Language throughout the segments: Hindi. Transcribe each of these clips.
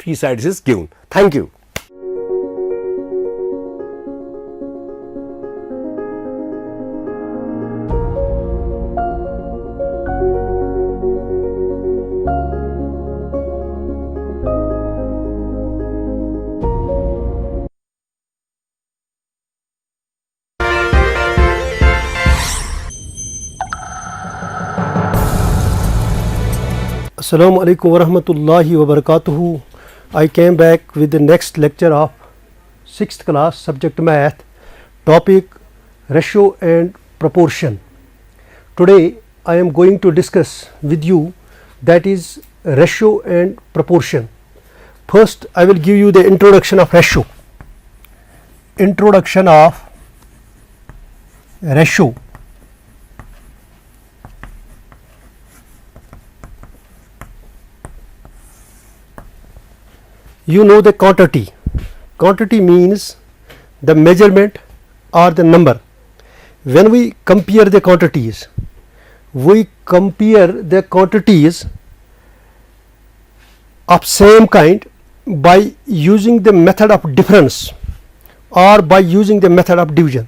3 sides is given. Thank you. Assalamu alaikum wa rahmatullahi wa barakatuhu. I came back with the next lecture of 6th class, subject math, topic ratio and proportion. Today I am going to discuss with you, that is ratio and proportion. First I will give you the introduction of ratio. Introduction of ratio. You know the quantity. Quantity means the measurement or the number. When we compare the quantities, we compare the quantities of same kind by using the method of difference or by using the method of division.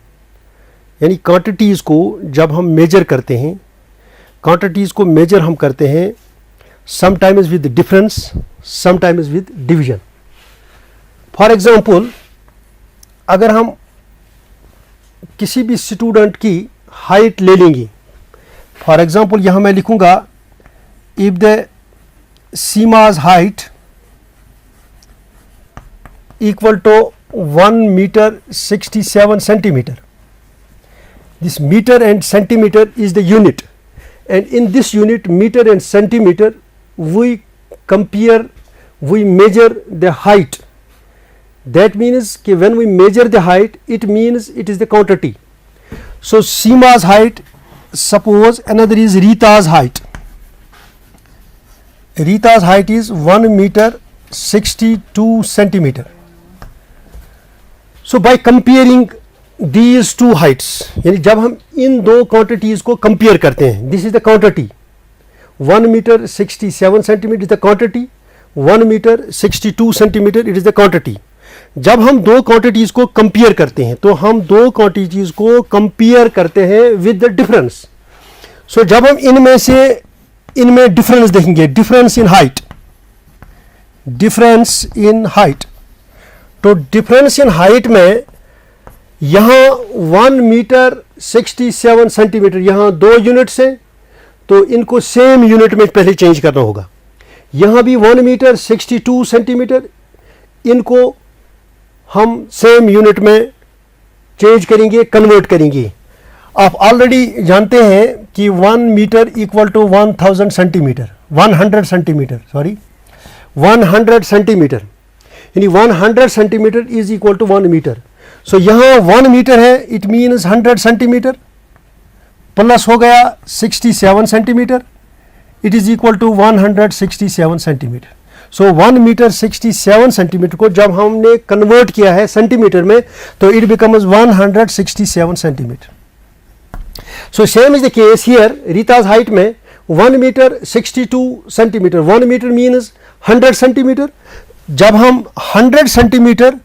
यानी quantities को जब हम measure करते हैं, quantities को measure हम करते हैं sometimes with difference, sometimes with division. For example, अगर हम किसी भी स्टूडेंट की हाइट ले लेंगे, फॉर एग्जाम्पल यहाँ मैं लिखूँगा if the Seema's height equal to 1 metre 67 centimetre. This metre and centimetre is the unit, and in this unit metre and centimetre we compare, we measure the height. That means कि when we measure the height, it means it is the quantity. So Seema's height, suppose another is Rita's height. Rita's height is 1 meter 62 centimeter. So by comparing these two heights, यानी जब हम इन दो quantities को compare करते हैं, this is the quantity. 1 meter 67 centimeter is the quantity. 1 meter 62 centimeter it is the quantity. जब हम दो क्वांटिटीज को कंपेयर करते हैं तो हम दो क्वांटिटीज को कंपेयर करते हैं विद द डिफरेंस. सो जब हम इनमें डिफरेंस देखेंगे, difference in height, difference in height, तो डिफरेंस इन हाइट में यहाँ 1 मीटर 67 सेंटीमीटर, यहाँ 2 यूनिट्स हैं तो इनको सेम यूनिट में पहले चेंज करना होगा. यहाँ भी 1 मीटर 62 सेंटीमीटर, इनको हम सेम यूनिट में चेंज करेंगे, कन्वर्ट करेंगे. आप ऑलरेडी जानते हैं कि 1 metre equal to 1000 centimetre, 100 centimetre, sorry 100 centimetre, यानी 100 centimetre is equal to 1 metre. So यहाँ 1 मीटर है, इट मीन्स 100 सेंटीमीटर प्लस हो गया 67 centimetre, it is equal to 167 centimetre. So 1 metre 67 centimetre को जब हमने कन्वर्ट किया है सेंटीमीटर में तो it becomes 167 centimetre. So same is the case here. Rita's height में 1 metre 62 centimetre, 1 metre means 100 centimetre. जब हम 100 सेंटीमीटर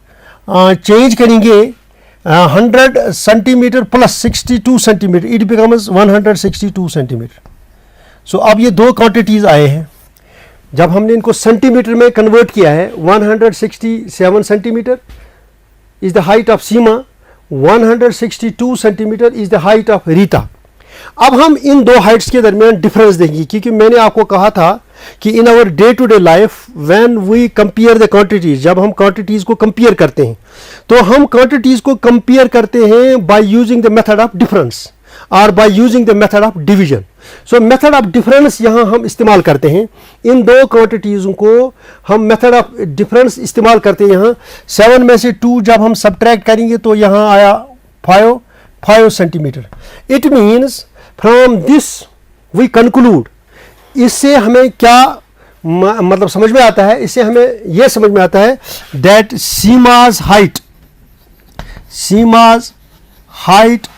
चेंज करेंगे 100 centimetre plus 62 centimetre, it becomes 162 centimetre. So अब ये दो क्वांटिटीज आए हैं. जब हमने इनको सेंटीमीटर में कन्वर्ट किया है, 167 centimetre is the height of Seema, 162 centimetre is the height of Rita. अब हम इन दो हाइट्स के दरमियान डिफरेंस देंगे, क्योंकि मैंने आपको कहा था कि in our day to day life when we compare the quantities, जब हम क्वांटिटीज को कंपेयर करते हैं तो हम क्वांटिटीज को कंपेयर करते हैं by using the method of difference और by using the method of division. So method of difference यहाँ हम इस्तेमाल करते हैं. इन दो क्वांटिटीज़ों को हम मेथड ऑफ डिफरेंस इस्तेमाल करते हैं. यहाँ 7 में से 2 जब हम सब्ट्रैक्ट करेंगे तो यहाँ आया 5 centimetre. It means from this we conclude, इससे हमें क्या मतलब समझ में आता है, इससे हमें यह समझ में आता है that Sima's height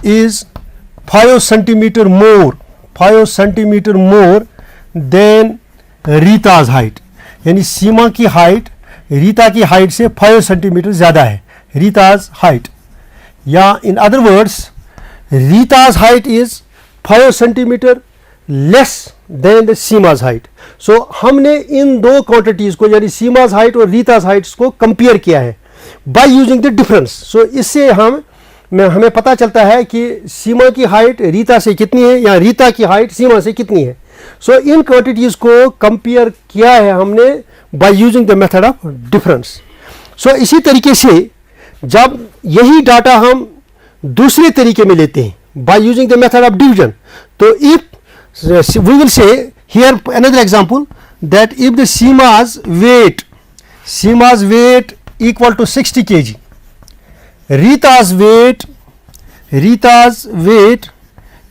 is 5 centimeter more than Rita's height. यानी सीमा की हाइट रीता की हाइट से 5 सेंटीमीटर ज़्यादा है, रीताज हाइट, या in other words Rita's height is 5 centimetre less than the Seema's height. So हमने इन दो क्वांटिटीज़ को यानी सीमाज हाइट और रीताज हाइट्स को कंपेयर किया है बाय यूजिंग द डिफरेंस. सो इससे हमें पता चलता है कि सीमा की हाइट रीता से कितनी है या रीता की हाइट सीमा से कितनी है. सो इन क्वांटिटीज़ को कंपेयर किया है हमने by using the method of difference. So इसी तरीके से जब यही डाटा हम दूसरे तरीके में लेते हैं by using the method of division, तो if we will say here another example that if the Seema's weight equal to 60 kg, Rita's weight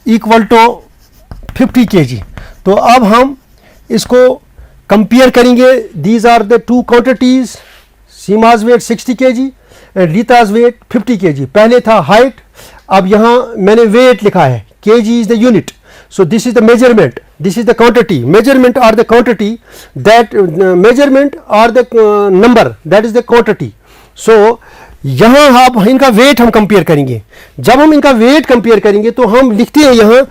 equal to 50 kg. तो अब हम इसको कंपेयर करेंगे. These are the two quantities, Seema's weight 60 kg and Rita's weight 50 kg. पहले था height, अब यहाँ मैंने weight लिखा है, kg is the unit. So this is the measurement, this is the quantity. Measurement or the quantity, that measurement or the number, that is the quantity. So यहाँ आप इनका weight हम कंपेयर करेंगे. जब हम इनका weight कंपेयर करेंगे तो हम लिखते हैं यहाँ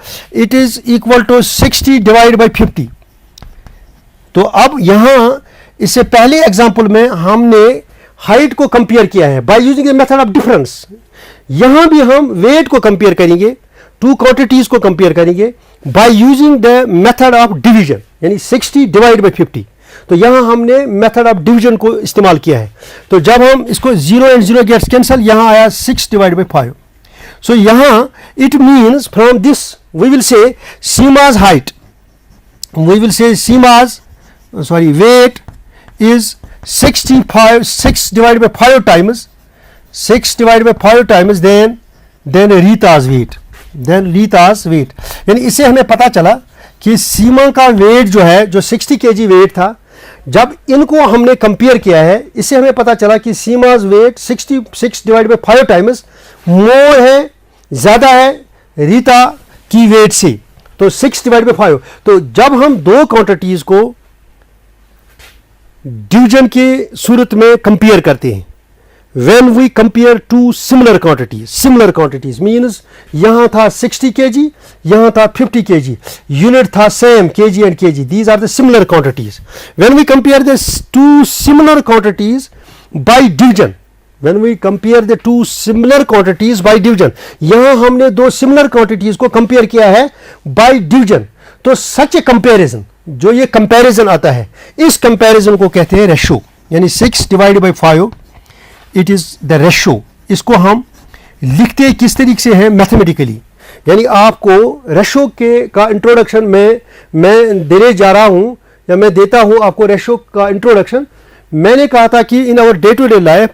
it is equal to 60 divided by 50. तो अब यहाँ इससे पहले एग्जाम्पल में हमने हाइट को कंपेयर किया है bye using the method of difference. यहाँ भी हम weight को कंपेयर करेंगे, टू क्वांटिटीज को कंपेयर करेंगे bye using the method of division, यानी 60 डिवाइड बाय 50. तो यहाँ हमने मेथड ऑफ डिवीजन को इस्तेमाल किया है. तो जब हम इसको 0 एंड 0 गेट्स कैंसल, यहाँ आया 6 डिवाइड बाय 5. सो यहाँ it means from this we will say Seema's height, we will say Seema's weight is 6 divide by 5 times, 6 divide by 5 times then Rita's weight, यानी इससे हमें पता चला कि सीमा का वेट जो है, जो 60 kg वेट था, जब इनको हमने कंपेयर किया है, इससे हमें पता चला कि Seema's weight 66 divide by 5 times more है, ज़्यादा है रीता की वेट से. तो 6 डिवाइड बाय 5. तो जब हम दो क्वांटिटीज को डिवीजन के सूरत में कंपेयर करते हैं, when we compare two similar quantities means यहाँ था 60 kg, यहाँ था 50 kg, unit था same kg and kg, these are the similar quantities. When we compare the two similar quantities by division, यहाँ हमने दो similar quantities को compare किया है by division. तो such a comparison, जो ये comparison आता है, इस comparison को कहते हैं रेशो, यानी 6 divide by 5 it is the ratio. इसको हम लिखते किस तरीके से हैं मैथमेटिकली, यानी आपको रेशो का इंट्रोडक्शन मैं देने जा रहा हूं या मैं देता हूं आपको रेशो का इंट्रोडक्शन. मैंने कहा था कि in our day to day life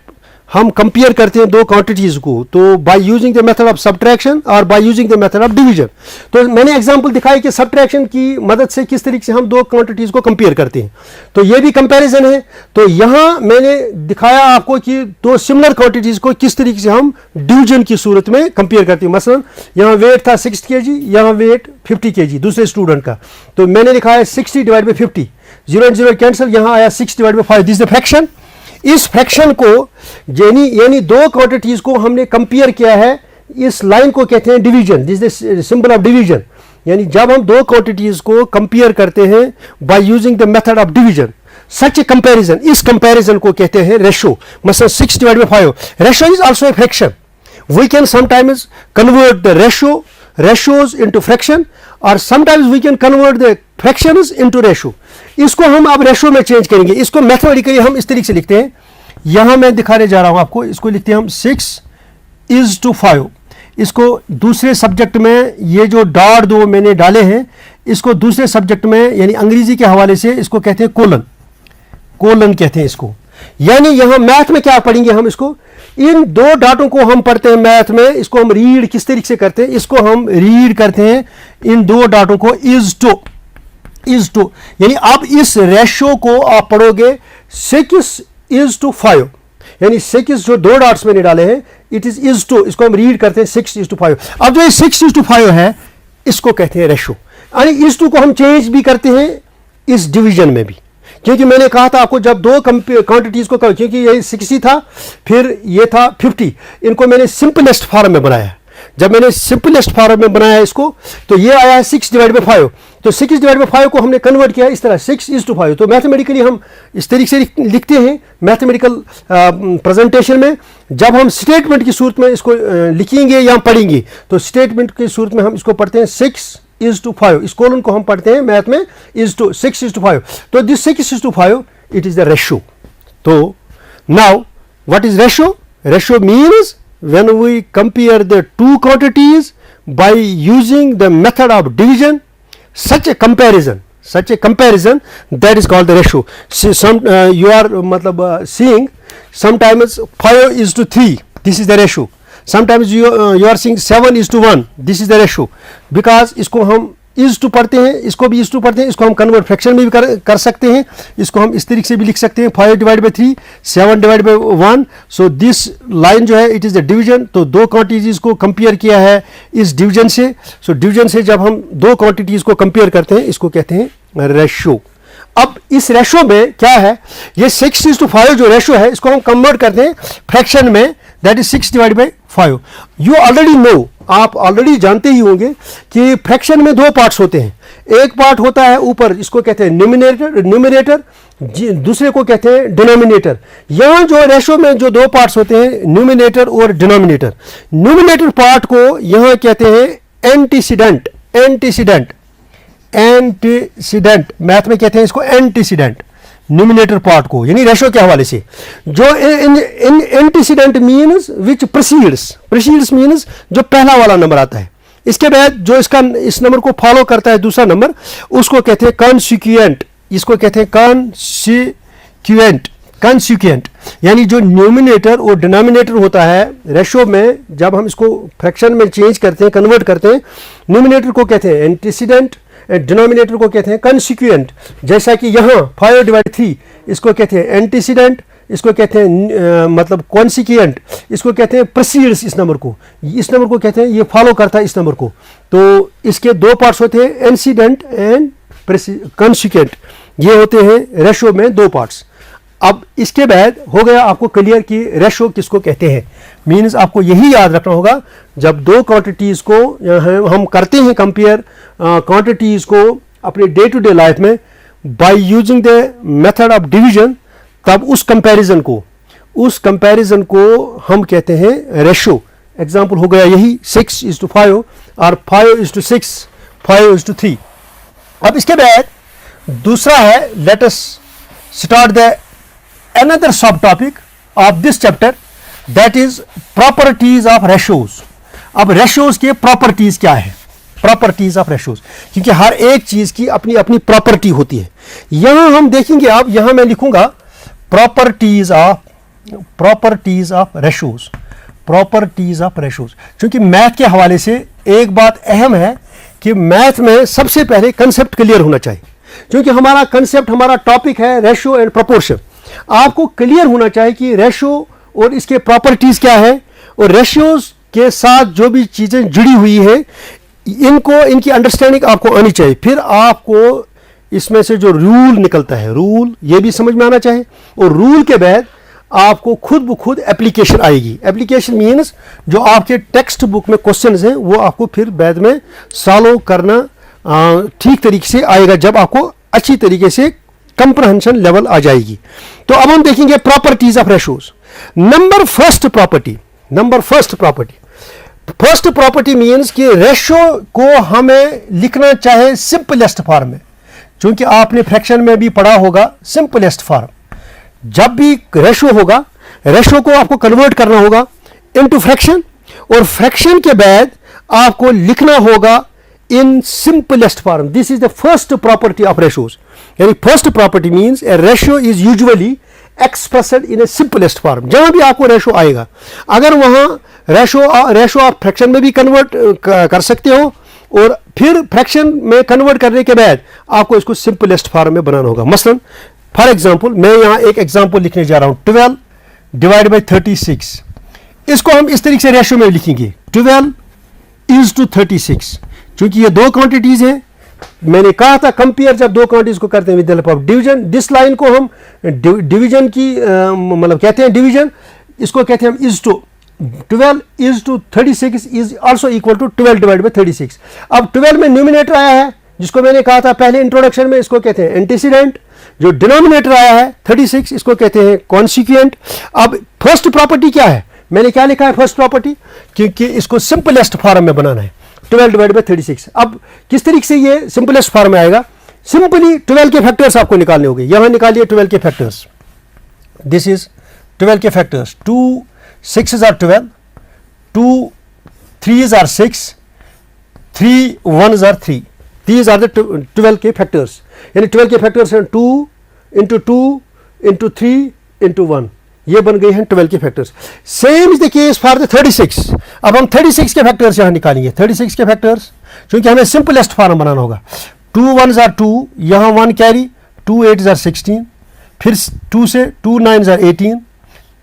हम कंपेयर करते हैं दो क्वांटिटीज़ को, तो by using the method of subtraction और by using the method of division. तो मैंने एग्जांपल दिखाई कि सब्ट्रैक्शन की मदद से किस तरीके से हम दो क्वांटिटीज़ को कंपेयर करते हैं. तो ये भी कंपैरिजन है. तो यहाँ मैंने दिखाया आपको कि दो सिमिलर क्वांटिटीज़ को किस तरीके से हम डिवीजन की सूरत में कंपेयर करते हैं. मसलन यहाँ वेट था 60 kg, यहाँ वेट 50 kg दूसरे स्टूडेंट का, तो मैंने लिखा है 60 डिवाइड बाई 50, 0 एंड 0 कैंसिल, यहाँ आया 6 divide by 5, this the fraction. इस फ्रैक्शन को यानी दो क्वांटिटीज को हमने कंपेयर किया है, इस लाइन को कहते हैं division, this is the symbol of division. यानी जब हम दो क्वांटिटीज को कंपेयर करते हैं by using the method of division, such a comparison, इस कंपैरिजन को कहते हैं रेशो. मतलब 6 divide by 5, ratio is also a fraction. We can sometimes convert the ratios into fraction और sometimes we can convert the fractions into ratio. इसको हम अब रेशो में चेंज करेंगे. इसको मैथमेटिकली हम इस तरीके से लिखते हैं, यहाँ मैं दिखाने जा रहा हूँ आपको. इसको लिखते हैं हम 6:5. इसको दूसरे सब्जेक्ट में ये जो डॉट दो मैंने डाले हैं, इसको दूसरे सब्जेक्ट में यानी अंग्रेजी के हवाले से इसको कहते हैं कोलन कहते हैं इसको. यानी यहाँ मैथ में क्या पढ़ेंगे हम, इसको इन दो डाटों को हम पढ़ते हैं मैथ में, इसको हम रीड किस तरीके से करते हैं, इसको हम रीड करते हैं इन दो डाटों को इज टू, यानी अब इस रेशो को आप पढ़ोगे 6:5, यानी 6 जो दो डॉट्स मैंने डाले हैं इट इज टू, इसको हम रीड करते हैं 6:5. अब जो 6:5 है इसको कहते हैं रेशो. यानी इस टू को हम चेंज भी करते हैं इस डिवीजन में भी, क्योंकि मैंने कहा था आपको जब दो क्वांटिटीज़ को, क्योंकि ये 60 था फिर ये था 50, इनको मैंने सिंपलेस्ट फॉर्म में बनाया। जब मैंने सिंपलेस्ट फॉर्म में बनाया इसको तो ये आया है 6/5। तो 6/5 को हमने कन्वर्ट किया इस तरह 6:5। तो मैथमेटिकली हम इस तरीके से लिखते हैं मैथमेटिकल प्रेजेंटेशन में। जब हम स्टेटमेंट की सूरत में इसको लिखेंगे या पढ़ेंगे तो स्टेटमेंट की सूरत में हम इसको पढ़ते हैं 6:5। इस कोलन को हम पढ़ते हैं मैथ में 6:5। तो this 6:5 it is the ratio. तो now what is ratio? Ratio means when we compare the two quantities by using the method of division, such a comparison that is called the ratio. See, you are seeing sometimes 5:3, this is the ratio. Sometimes you are seeing 7:1, this is the ratio. Because इसको हम इज टू पढ़ते हैं, इसको भी इज टू पढ़ते हैं, इसको हम कन्वर्ट फ्रैक्शन में भी कर सकते हैं। इसको हम इस तरीके से भी लिख सकते हैं 5/3, 7/1। सो दिस लाइन जो है इट इज़ द डिवीजन। तो दो क्वांटिटीज़ को कंपेयर किया है इस डिवीजन से। सो डिवीजन से जब हम दो क्वांटिटीज़ को कंपेयर करते हैं इसको कहते हैं रेशियो। अब इस रेशियो में क्या है, ये 6:5 जो रेशियो है इसको हम कन्वर्ट करते हैं फ्रैक्शन में, that is 6/5। You already know, आप ऑलरेडी जानते ही होंगे कि फ्रैक्शन में दो पार्ट्स होते हैं। एक पार्ट होता है ऊपर, इसको कहते हैं न्यूमिनेटर, दूसरे को कहते हैं डिनोमिनेटर। यहाँ जो रेशियो में जो दो पार्ट्स होते हैं न्यूमिनेटर और डिनोमिनेटर, न्यूमिनेटर पार्ट को यहाँ कहते हैं एंटीसीडेंट। मैथ में कहते हैं इसको एंटीसीडेंट, न्यूमिनेटर पार्ट को, यानी रेशियो के हवाले से। जो antecedent means which precedes means जो पहला वाला नंबर आता है, इसके बाद जो इस नंबर को फॉलो करता है दूसरा नंबर, उसको कहते हैं कॉन्सिक्वेंट। इसको कहते हैं कॉन्सिक्वेंट, यानी जो न्यूमिनेटर और डिनोमिनेटर होता है रेशियो में, जब हम इसको फ्रैक्शन में चेंज करते हैं, कन्वर्ट करते हैं, न्यूमिनेटर को कहते हैं एंटीसीडेंट, डिनोमिनेटर को कहते हैं कॉन्सिक्वेंट। जैसा कि यहाँ 5/3 इसको कहते हैं एंटीसीडेंट, इसको कहते हैं मतलब कॉन्सिक्वेंट, इसको कहते हैं प्रीसीड्स। इस नंबर को कहते हैं ये फॉलो करता है इस नंबर को। तो इसके दो पार्ट्स होते हैं, एंटीसीडेंट एंड कॉन्सिक्वेंट। ये होते हैं रेशियो में दो पार्ट्स। अब इसके बाद हो गया आपको क्लियर कि रेशियो किसको कहते हैं। मीन्स आपको यही याद रखना होगा, जब दो क्वांटिटीज़ को हम करते हैं कंपेयर क्वांटिटीज़ को अपने डे टू डे लाइफ में bye using the method of division, तब उस कंपैरिजन को हम कहते हैं रेशियो। एग्जांपल हो गया यही 6:5 और 5:6, 5:3। अब इसके बाद दूसरा है, let us start the another subtopic of this chapter, that is properties of ratios. अब ratios के properties क्या है? properties of ratios, क्योंकि हर एक चीज की अपनी अपनी प्रॉपर्टी होती है। यहां हम देखेंगे, अब यहां मैं लिखूंगा properties of ratios, क्योंकि मैथ के हवाले से एक बात अहम है कि मैथ में सबसे पहले कंसेप्ट क्लियर होना चाहिए, क्योंकि हमारा कंसेप्ट, हमारा टॉपिक है रेशियो एंड प्रोपोर्शन। आपको क्लियर होना चाहिए कि रेशियो और इसके प्रॉपर्टीज क्या है, और रेशियोज के साथ जो भी चीजें जुड़ी हुई है इनकी अंडरस्टैंडिंग आपको आनी चाहिए। फिर आपको इसमें से जो रूल निकलता है, रूल ये भी समझ में आना चाहिए, और रूल के बाद आपको खुद ब खुद एप्लीकेशन आएगी। एप्लीकेशन मीन्स जो आपके टेक्स्ट बुक में क्वेश्चंस हैं वो आपको फिर बाद में सॉल्व करना ठीक तरीके से आएगा, जब आपको अच्छी तरीके से कंप्रहेंशन लेवल आ जाएगी। तो अब हम देखेंगे properties of ratios. First property means कि रेशियो को हमें लिखना चाहे सिंपलेस्ट फॉर्म में, क्योंकि आपने फ्रैक्शन में भी पढ़ा होगा सिंपलेस्ट फॉर्म। जब भी रेशियो होगा, रेशियो को आपको कन्वर्ट करना होगा इनटू फ्रैक्शन, और फ्रैक्शन के बाद आपको लिखना होगा in simplest form. This is the first property of ratios. यानी first property means a ratio is usually expressed in a simplest form. जहां भी आपको रेशियो आएगा, अगर वहां रेशियो आप फ्रैक्शन में भी कन्वर्ट कर सकते हो, और फिर फ्रैक्शन में कन्वर्ट करने के बाद आपको इसको सिंपलेस्ट फॉर्म में बनाना होगा। मसलन फॉर एग्जांपल, मैं यहां एक एग्जांपल लिखने जा रहा हूं, 12/36। इसको हम इस तरीके से रेशियो में लिखेंगे 12:36, क्योंकि ये दो क्वांटिटीज हैं। मैंने कहा था कंपेयर जब दो क्वांटिटीज को करते हैं with the help of division, this line को हम डिवीजन की मतलब कहते हैं डिवीजन, इसको कहते हैं हम is to 12 is to 36 is also equal to 12 divide by 36। अब 12 में न्यूमिनेटर आया है जिसको मैंने कहा था पहले इंट्रोडक्शन में, इसको कहते हैं एंटीसीडेंट। जो डिनोमिनेटर आया है 36, इसको कहते हैं कॉन्सिक्वेंट। अब फर्स्ट प्रॉपर्टी क्या है, मैंने क्या लिखा है फर्स्ट प्रॉपर्टी, क्योंकि इसको सिंपलेस्ट फॉर्म में बनाना है 12 डिवाइड बाई 36। अब किस तरीके से ये सिंपलेस्ट फॉर्म में आएगा, सिंपली 12 के फैक्टर्स आपको निकालने होंगे। यहां निकालिए 12 के फैक्टर्स, दिस इज 12 के factors, 2 6s are 12, 2 3s are 6, 3 1s are 3, these are the 12 के फैक्टर्स। यानी 12 के फैक्टर्स हैं 2 इंटू 2 इंटू 3 इंटू 1, ये बन गए हैं 12 के factors. Same is the case for the 36। अब हम 36 के फैक्टर्स यहां निकालेंगे, 36 के फैक्टर्स, क्योंकि हमें सिंपलेस्ट फॉर्म बनाना होगा। 2 1s are 2, यहां 1 कैरी, 2 8s are 16, फिर 2 से 2 9s are 18,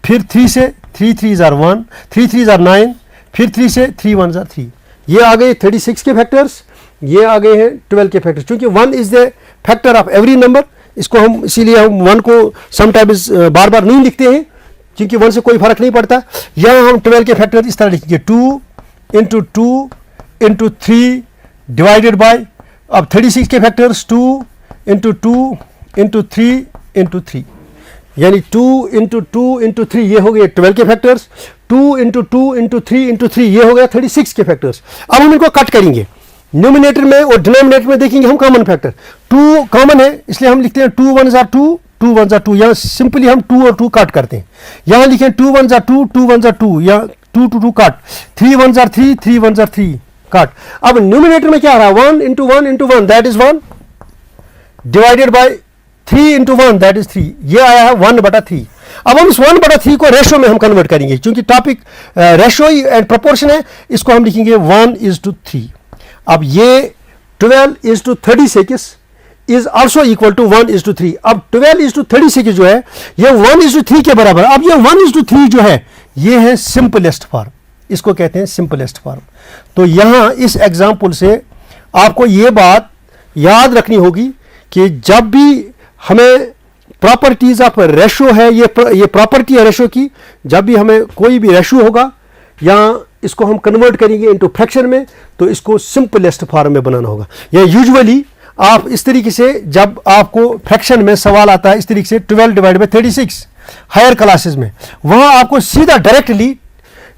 फिर 3 से 3 3s are 1, 3 3s are 9, फिर 3 से 3 1s are 3। ये आ गए 36 के फैक्टर्स, ये आ गए हैं 12 के फैक्टर्स। क्योंकि 1 is the factor of every number, इसको हम इसीलिए हम 1 को समटाइम्स बार बार नहीं लिखते हैं, क्योंकि 1 से कोई फर्क नहीं पड़ता। यहाँ हम 12 के फैक्टर इस तरह लिखेंगे, 2 इंटू 2 इंटू 3 डिवाइडेड बाय, अब 36 के फैक्टर्स 2 इंटू 2 इंटू 3 इंटू 3, यानी 2 इंटू 2 इंटू 3, ये हो गए 12 के फैक्टर्स। 2 इंटू 2 इंटू 3 इंटू 3, ये हो गया 36 के फैक्टर्स। अब हम इनको कट करेंगे, न्यूमिनेटर में और डिनोमिनेटर में देखेंगे हम कॉमन फैक्टर। 2 कॉमन है, इसलिए हम लिखते हैं 2 1s are 2, 2 1s are 2, यहाँ सिंपली हम 2 और 2 काट करते हैं। यहाँ लिखें 2 1s are 2, 2 1s are 2, या 2 2 2 काट, 3 1s are 3, 3 1s are 3 काट। अब न्यूमिनेटर में क्या आ रहा है, 1 into 1 into 1 that is 1 divided by 3 into 1 that is 3, ये आया है 1/3। अब हम इस 1/3 को रेशो में हम कन्वर्ट करेंगे, क्योंकि टॉपिक रेशो एंड प्रोपोर्शन है, इसको हम लिखेंगे 1:3। अब ये 12 is to 36 is also equal to 1:3। अब 12:36 जो है ये 1:3 के बराबर। अब ये 1:3 जो है ये है सिंपलेस्ट फॉर्म, इसको कहते हैं सिंपलेस्ट फॉर्म। तो यहां इस एग्जाम्पल से आपको ये बात याद रखनी होगी कि जब भी हमें प्रॉपर्टीज ऑफ रेशो है, ये प्रॉपर्टी है रेशो की, जब भी हमें कोई भी रेशो होगा या इसको हम कन्वर्ट करेंगे इनटू फ्रैक्शन में, तो इसको सिंपलेस्ट फॉर्म में बनाना होगा। या यूजुअली आप इस तरीके से, जब आपको फ्रैक्शन में सवाल आता है इस तरीके से 12 डिवाइड बाई 36 हायर क्लासेस में, वहां आपको सीधा डायरेक्टली,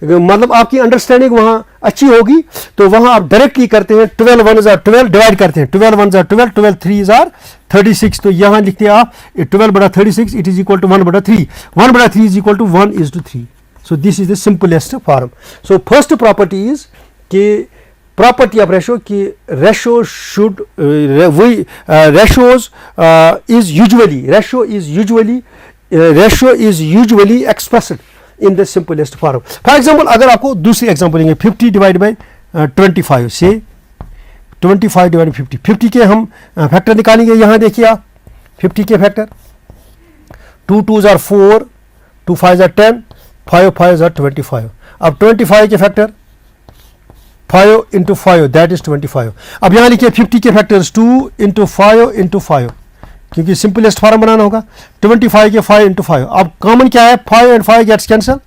मतलब आपकी अंडरस्टैंडिंग वहां अच्छी होगी, तो वहां आप डायरेक्टली करते हैं 12 1s are 12 डिवाइड करते हैं, 12 1s are 12, 12 3s are 36। तो यहां लिखते हैं आप 12/36 it is equal to 1/3, 1/3 is equal to 1:3। So this is the simplest form. So first property is कि property of ratio कि ratio should ratio is usually expressed in the simplest form. For example, अगर आपको दूसरी एग्जाम्पल लेंगे 50 डिवाइड बाई 25 से 25 डिवाइड 50, 50 के हम फैक्टर निकालेंगे। यहाँ देखिए आप 50 के factor, 2 2s are 4, 2 5s are 10, 5 5s are 25। अब 25 के फैक्टर 5 इंटू 5 दैट इज 25। अब यहाँ लिखिए 50 के फैक्टर्स 2 इंटू 5 इंटू 5, क्योंकि सिंपलेस्ट फॉर्म बनाना होगा। 25 के 5 इंटू 5, अब कॉमन क्या है, 5 and 5 gets cancel,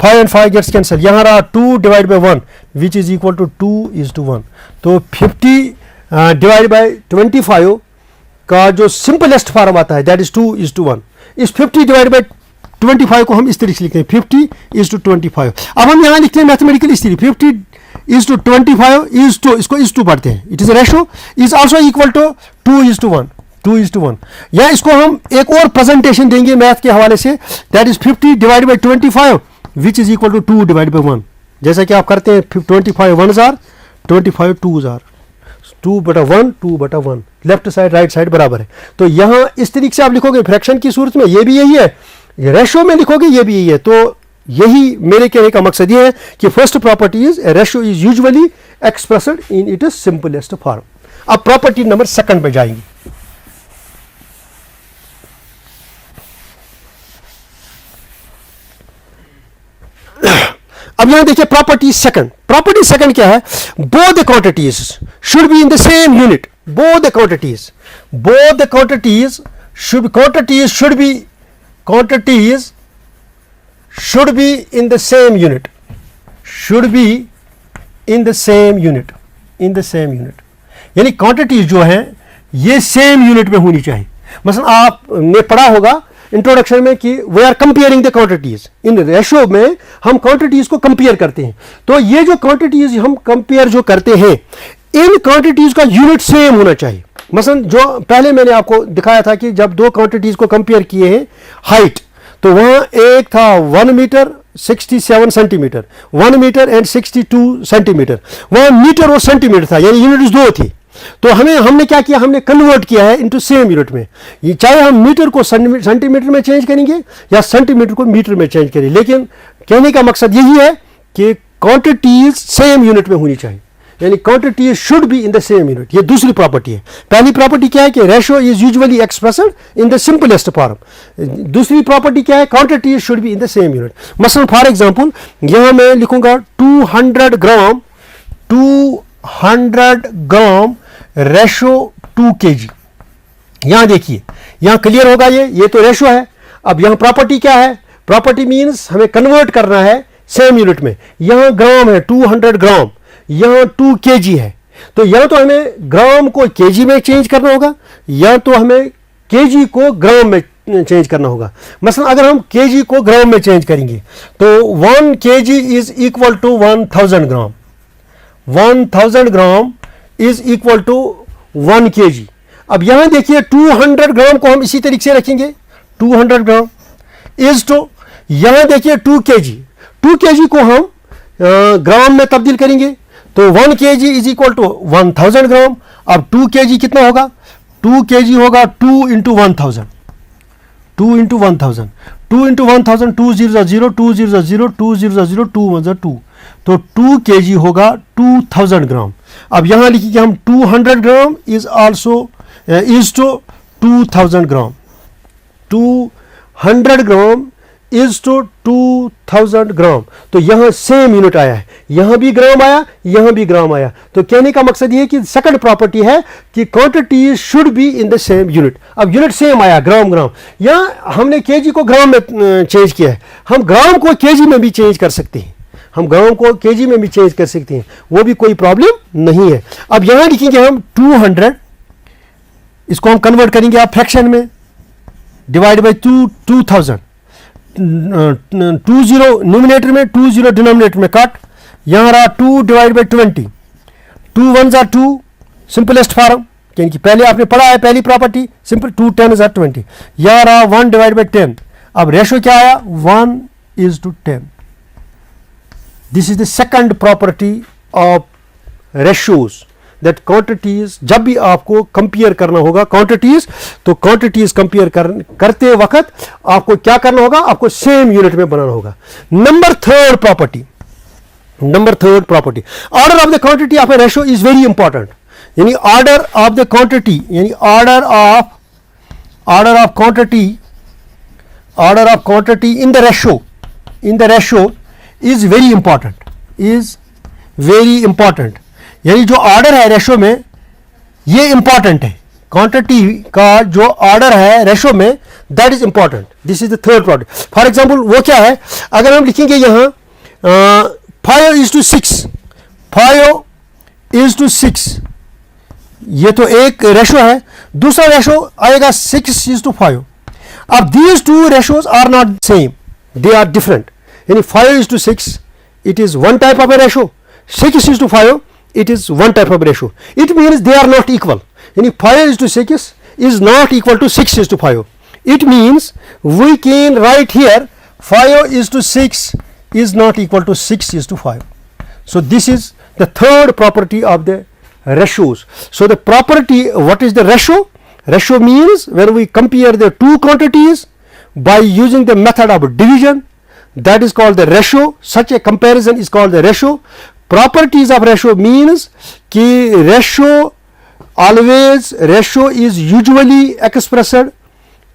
5 and 5 gets cancel. यहाँ रहा 2 divide by 1 which is equal to 2:1। तो 50 डिवाइड बाई 25 का जो सिंपलेस्ट फॉर्म आता है दैट इज 2:1। इस 50 डिवाइड बाई 25 को हम इस तरीके से लिखते हैं 50:25। अब हम यहाँ लिखते हैं मैथमेटिकली इस तरीके 50:25 इज टू, इसको इज टू पढ़ते हैं, it is ratio is also equal to 2:1। या इसको हम एक और प्रेजेंटेशन देंगे मैथ के हवाले से, that is 50 divide by 25 which is equal to 2 divide by 1। जैसा कि आप करते हैं 25 1s are 25 2s are 2/1 2/1, left side right side बराबर है। तो यहाँ इस तरीके से आप लिखोगे फ्रैक्शन की सूरत में, ये भी यही है, रेशो में लिखोगे ये भी यही है। तो यही मेरे कहने का मकसद ये है कि first property is ratio is usually expressed in it simplest form. अब प्रॉपर्टी नंबर सेकंड पे जाएंगे। अब अब यहां देखिए प्रॉपर्टी सेकंड क्या है, both the quantities should be in the same unit, both the quantities should be in the same unit, यानी क्वांटिटीज जो हैं ये सेम यूनिट में होनी चाहिए। मसलन आपने पढ़ा होगा इंट्रोडक्शन में कि we are comparing the quantities, इन रेशो में हम क्वांटिटीज को कंपेयर करते हैं। तो ये जो क्वांटिटीज हम कंपेयर जो करते हैं, इन क्वांटिटीज का यूनिट सेम होना चाहिए। मसलन जो पहले मैंने आपको दिखाया था कि जब दो क्वांटिटीज को कंपेयर किए हैं हाइट, तो वहां एक था 1 metre 67 centimetre, 1 metre and 62 centimetre, वहां मीटर और सेंटीमीटर था, यानी यूनिट्स दो थी। तो हमने क्या किया, हमने कन्वर्ट किया है इनटू सेम यूनिट में। ये चाहे हम मीटर को सेंटीमीटर में चेंज करेंगे या सेंटीमीटर को मीटर में चेंज करेंगे, लेकिन कहने का मकसद यही है कि क्वांटिटीज सेम यूनिट में होनी चाहिए, यानी quantities should be in the same unit. ये दूसरी प्रॉपर्टी है। पहली प्रॉपर्टी क्या है कि ratio is usually expressed in the simplest form. दूसरी प्रॉपर्टी क्या है, quantities should be in the same unit. मसलन फॉर एग्जांपल यहां मैं लिखूंगा 200 ग्राम रेशो 2 kg। यहां देखिए, यहां क्लियर होगा, ये तो रेशो है। अब यहां प्रॉपर्टी क्या है, प्रॉपर्टी मींस हमें कन्वर्ट करना है सेम यूनिट में। यहां ग्राम है 200 ग्राम, यहां 2 kg है, तो या तो हमें ग्राम को केजी में चेंज करना होगा या तो हमें केजी को ग्राम में चेंज करना होगा। मसलन अगर हम केजी को ग्राम में चेंज करेंगे तो 1 kg is equal to 1000 gram, 1000 gram is equal to 1 kg। अब यहां देखिए 200 ग्राम को हम इसी तरीके से रखेंगे, 200 ग्राम इज टू, यहां देखिए 2 kg, 2 kg को हम ग्राम में तब्दील करेंगे तो 1 kg इज इक्वल टू 1000 ग्राम। अब 2 kg कितना होगा, 2 kg होगा 2 इंटू 1000, 2 इंटू 1000, 2 इंटू 1000, 2 0 0, 2 0 0, 2 0 0, 2 1 2, तो 2 kg होगा 2000 ग्राम। अब यहां लिखिए हम 200 gram is also is to 2000 gram, 200 gram is to 2000 gram. तो यहां सेम यूनिट आया है, यहां भी ग्राम आया, यहां भी ग्राम आया। तो कहने का मकसद यह है कि सेकंड प्रॉपर्टी है कि quantity should be in the same unit. अब यूनिट सेम आया, ग्राम ग्राम, यहां हमने केजी को ग्राम में चेंज किया है, हम ग्राम को केजी में भी चेंज कर सकते हैं, हम ग्राम को केजी में भी चेंज कर सकते हैं, वो भी कोई प्रॉब्लम नहीं है। अब यहां लिखेंगे हम 200, इसको हम कन्वर्ट करेंगे आप फ्रैक्शन में, डिवाइड बाई 2000, 20 न्यूमिनेटर में, 20 डिनोमिनेटर में कट, यहां रहा 2 डिवाइड बाई 20, 2 1 ज़ा 2, सिंपलेस्ट फॉर्म, क्योंकि पहले आपने पढ़ा है पहली प्रॉपर्टी सिंपल, 2 10 ज़ा 20, यहां रहा 1 डिवाइड बाई 10। अब रेशो क्या आया, 1 is to 10। This is the second property of ratios, that quantities जब भी आपको कंपेयर करना होगा क्वांटिटीज, तो क्वांटिटीज कंपेयर करते वक्त आपको क्या करना होगा, आपको सेम यूनिट में बनाना होगा। Number third property, order of the quantity of a ratio is very important. यानी ऑर्डर ऑफ द क्वांटिटी, यानी order of quantity in the ratio is very important, यानी जो ऑर्डर है रेशो में ये इंपॉर्टेंट है। क्वांटिटी का जो ऑर्डर है रेशो में, that is important. This is the third property. For example वो क्या है, अगर हम लिखेंगे यहां 5:6, 5:6, ये तो एक रेशो है, दूसरा रेशो आएगा 6:5। अब these two ratios are not same, they are different. यानी 5:6 it is one type of a ratio, 6:5 it is one type of ratio. It means they are not equal. Yani 5:6 is not equal to 6:5. It means we can write here 5:6 is not equal to 6:5. So this is the third property of the ratios. So the property, what is the ratio? Ratio means when we compare the two quantities by using the method of division, that is called the ratio. Such a comparison is called the ratio. Properties of ratio means कि ratio is usually expressed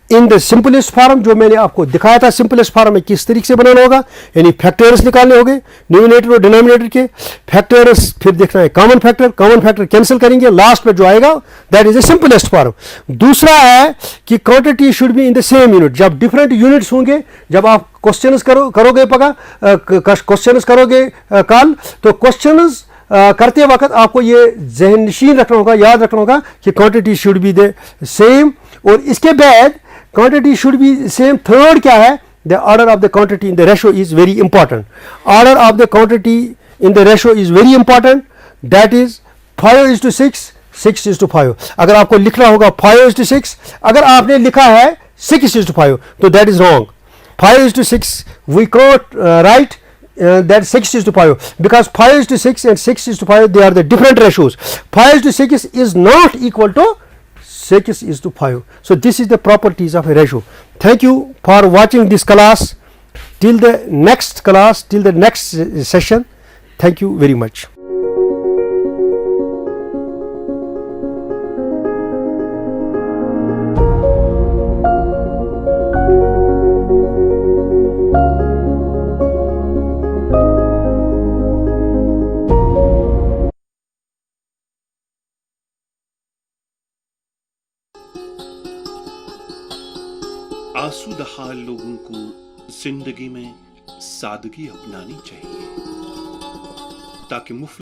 in the simplest form, जो मैंने आपको दिखाया था सिंपलेस्ट फॉर्म में किस तरीके से बनाना होगा, यानी फैक्टर्स निकालने होंगे न्यूमिनेटर और डिनोमिनेटर के फैक्टर्स, फिर देखना है कॉमन फैक्टर कैंसिल करेंगे, लास्ट में जो आएगा that is the simplest form. दूसरा है कि quantity should be in the same unit. जब डिफरेंट यूनिट्स होंगे, जब आप क्वेश्चंस करोगे क्वेश्चंस करोगे कल, तो क्वेश्चंस करते वक्त आपको ये जहन नशीन रखना होगा, याद रखना होगा कि quantity should be the same. और इसके बाद quantity should be same. Third क्या है, the order of the quantity in the ratio is very important. Order of the quantity in the ratio is very important, that is 5:6, 6:5। अगर आपको लिखना होगा 5:6, अगर आपने लिखा है 6:5, तो that is wrong. 5:6 we can't write that 6:5, because 5:6 and 6:5 they are the different ratios. 5:6 is not equal to 6:5. So this is the properties of a ratio. Thank you for watching this class. Till the next class, till the next session, thank you very much. आसूदा हाल लोगों को जिंदगी में सादगी अपनानी चाहिए, ताकि मुफ्त